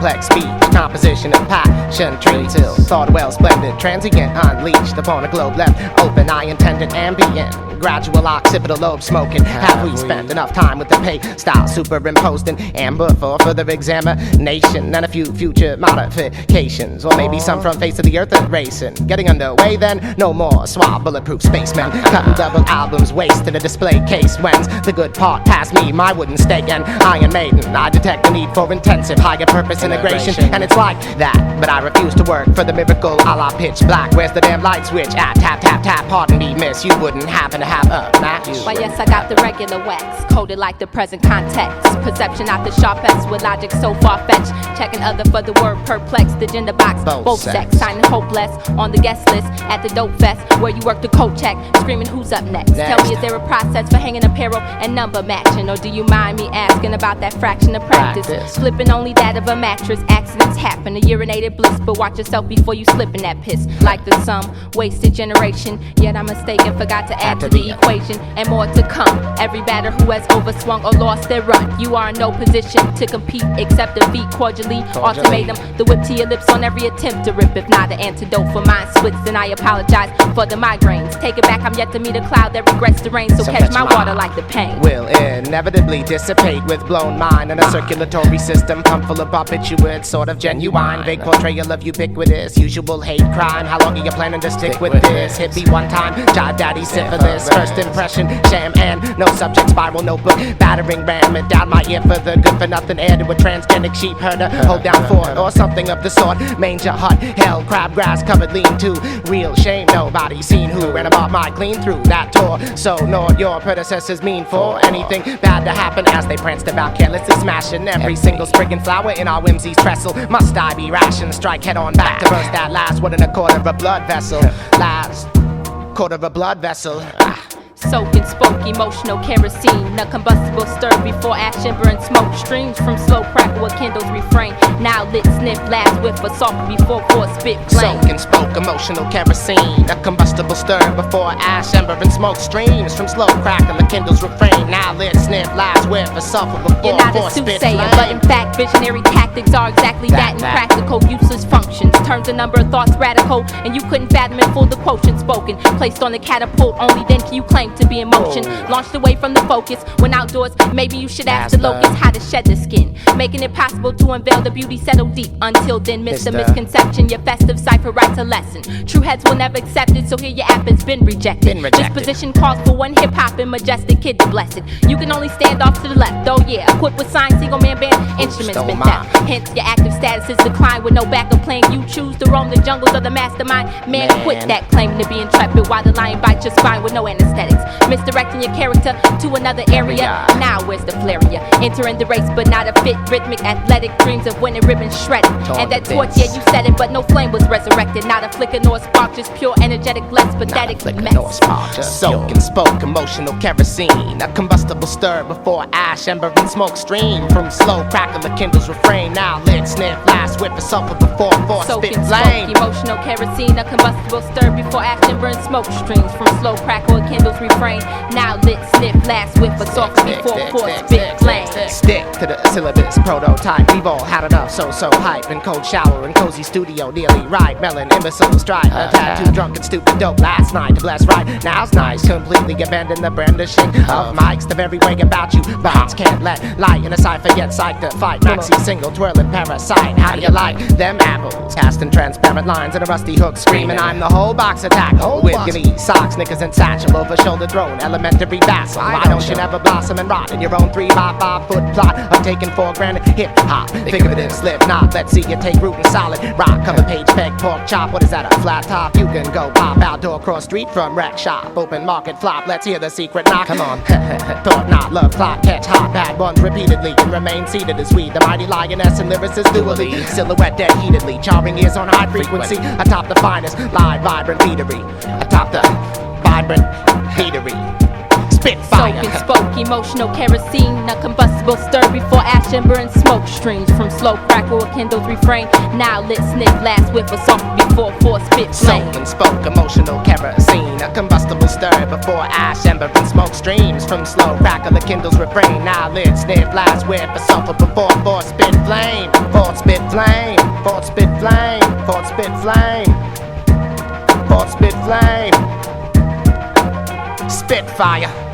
complex speech, composition of passion, tree till thought well splendid, transient, unleashed upon a globe left open. I intended ambient, gradual occipital lobe smoking. Have we spent enough time with the pay style superimposed in amber for further examination and a few future modifications, or maybe some from face of the earth racing? Getting underway then, no more suave bulletproof spacemen cutting double albums waste in a display case. When's the good part past me, my wooden stake and Iron Maiden? I detect the need for intensive higher purpose integration, and it's like that, but I refuse to work for the miracle a la pitch black. Where's the damn light switch? Ah, tap tap tap, pardon me miss, you wouldn't happen to have a match? Why yes, I got the regular wax, coded like the present context. Perception not the sharpest, with logic so far-fetched. Checking other for the word perplex, the gender box, both sex. Signing hopeless on the guest list at the dope fest, where you work the code check, screaming who's up next. Tell me, is there a process for hanging apparel and number matching, or do you mind me asking about that fraction of practice? Flipping only that of a mattress, accidents happen, a urinated bliss, but watch yourself before you slip in that piss. Like the sum, wasted generation, yet I'm mistaken, forgot to add to the equation, and more to come. Every batter who has overswung or lost their run, you are in no position to compete except defeat cordially. Ultimatum, the whip to your lips on every attempt to rip. If not the antidote for mind splits, then I apologize for the migraines. Take it back, I'm yet to meet a cloud that regrets the rain, so catch my water like the pain. Will inevitably dissipate with blown mind, and a circulatory system pump full of barbiturates, sort of genuine, vague portrayal of ubiquitous usual hate crime. How long are you planning to stick with this? Hit me one time, jive daddy syphilis, first impression, sham and no subject, spiral notebook, battering ram it down my ear for the good for nothing air to a transgenic sheep herder, hold down fort or something of the sort. Manger hut, hell, crabgrass covered lean to, real shame nobody seen who ran about my clean through that tour. So nor your predecessors mean for anything bad to happen as they pranced about carelessly smashing every single sprig and flower in our whimsies trestle. Must I be rationed, strike head on back to burst that last one in a quarter of a blood vessel, last quarter of a blood vessel. Soak and spoke, emotional kerosene, a combustible stir before ash and burn smoke streams from slow crackle, a kindle's refrain. Now lit sniff, last whiff, a soft before four spit flame. Soak and spoke, emotional kerosene, a combustible stir before ash, ember, and smoke streams from slow crackle, a kindle's refrain. Now lit sniff, last whiff, a soft before You're not four a spit soothsayer, flame. but in fact visionary tactics are exactly that in practical useless functions. Turns a number of thoughts radical, and you couldn't fathom in full the quotient spoken. Placed on the catapult, only then can you claim to be in motion. Launched away from the focus, when outdoors, maybe you should ask the locust how to shed the skin, making it possible to unveil the beauty settled deep. Until then, miss the misconception, your festive cipher writes a lesson. True heads will never accept it, so here your app has been rejected. This position calls for one hip-hop and majestic kid to bless it. You can only stand off to the left, oh yeah, equipped with signs, Eagle Man Band, instruments been theft. Hence, your active status is decline with no backup plan. You choose to roam the jungles of the mastermind. Man, quit that claim to be intrepid while the lion bites your spine with no anesthetics. Misdirecting your character to another area. Now where's the flaria? Entering the race but not a fit, rhythmic, athletic dreams of winning ribbons shredded. And that torch, yeah, you said it, but no flame was resurrected. Not a flicker nor spark, just pure energetic, less pathetic mess. Soak and spoke, emotional kerosene, a combustible stir before ash, ember, and smoke stream from slow crackle, a kindle's refrain. Now lit sniff, last whiff, a sulfur before four spit flame. Emotional kerosene, a combustible stir before action burn smoke streams from slow crackle, a kindle's refrain. Now lit sniff, last whiff, a sulfur before four spit flame. Stick to the syllabus prototype. We've all had enough so hype and cold shower and cozy studio nearly right. Melon imbecile stride, a tattoo drunk and stupid dope last night to bless right. Now's nice, completely abandon the brandishing of mics. The very way about you bounce, can't let light in a cipher yet psych to fight. Maxi single twirling parasite. How do you like them apples? Casting transparent lines and a rusty hook screaming. I'm the whole box of tackle with gimmy socks, knickers and satchel over shoulder throne. Elementary vassal. Why don't you never blossom and rot in your own 3x5 foot plot of taking 4 grand hip hop? Figurative slip knot. Let's see you take root and solid rock. Cover page peg pork chop. What is that? A flat top? You can go pop outdoor cross street from wreck shop. Open market flop. Let's hear the secret knock. Come on. Thought not love clock. Catch hot bad ones repeatedly and remain seated as we, the mighty lioness and lyricist dually. Silhouette dead heatedly. Charming ears on high frequency. Atop the finest live vibrant beatery. Atop the vibrant beatery. Spitfire. Soak and spoke, emotional kerosene, a combustible stir before ash, ember, and smoke streams. From slow crackle, a kindled refrain. Now lit sniff, last whiff, a soft before force spit flame. Soak and spoke, emotional kerosene, a combustible stir before ash, ember, and smoke streams. From slow crackle, the kindle's refrain. Now lit sniff, last whiff, a sulfur before force spit flame. Force spit flame, force spit flame, force spit flame, force spit flame. Spitfire.